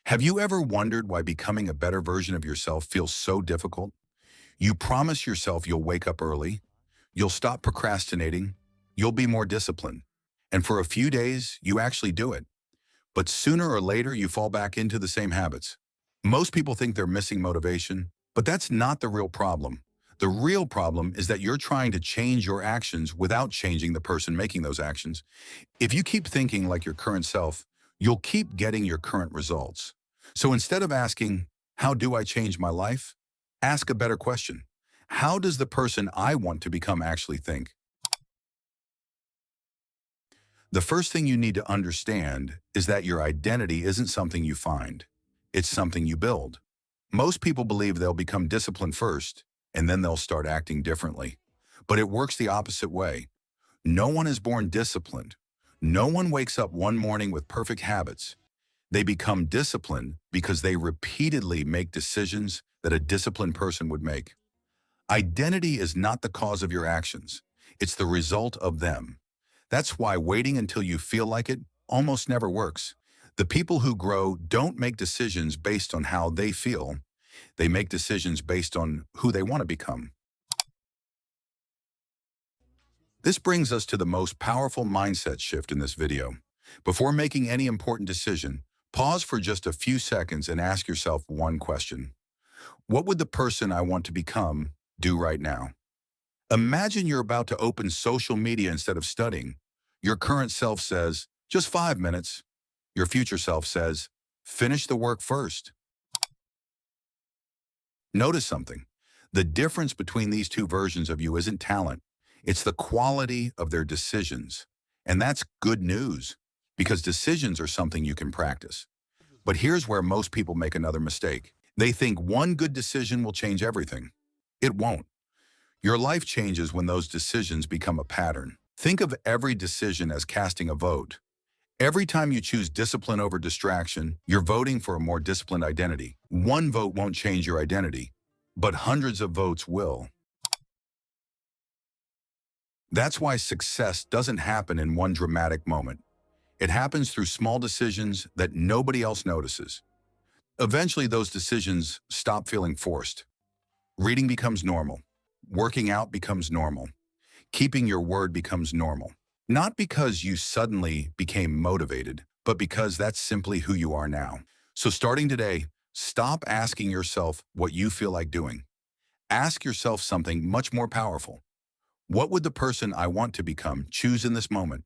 Have you ever wondered why becoming a better version of yourself feels so difficult? You promise yourself you'll wake up early, you'll stop procrastinating, you'll be more disciplined. And for a few days, you actually do it. But sooner or later, you fall back into the same habits. Most people think they're missing motivation, but that's not the real problem. The real problem is that you're trying to change your actions without changing the person making those actions. If you keep thinking like your current self, you'll keep getting your current results. So instead of asking, how do I change my life? Ask a better question. How does the person I want to become actually think? The first thing you need to understand is that your identity isn't something you find. It's something you build. Most people believe they'll become disciplined first, and then they'll start acting differently. But it works the opposite way. No one is born disciplined. No one wakes up one morning with perfect habits. They become disciplined because they repeatedly make decisions that a disciplined person would make. Identity is not the cause of your actions. It's the result of them. That's why waiting until you feel like it almost never works. The people who grow don't make decisions based on how they feel. They make decisions based on who they want to become. This brings us to the most powerful mindset shift in this video. Before making any important decision, pause for just a few seconds and ask yourself one question. What would the person I want to become do right now? Imagine you're about to open social media instead of studying. Your current self says, just 5 minutes. Your future self says, finish the work first. Notice something. The difference between these two versions of you isn't talent. It's the quality of their decisions. And that's good news, because decisions are something you can practice. But here's where most people make another mistake. They think one good decision will change everything. It won't. Your life changes when those decisions become a pattern. Think of every decision as casting a vote. Every time you choose discipline over distraction, you're voting for a more disciplined identity. One vote won't change your identity, but hundreds of votes will. That's why success doesn't happen in one dramatic moment. It happens through small decisions that nobody else notices. Eventually, those decisions stop feeling forced. Reading becomes normal. Working out becomes normal. Keeping your word becomes normal. Not because you suddenly became motivated, but because that's simply who you are now. So starting today, stop asking yourself what you feel like doing. Ask yourself something much more powerful. What would the person I want to become choose in this moment?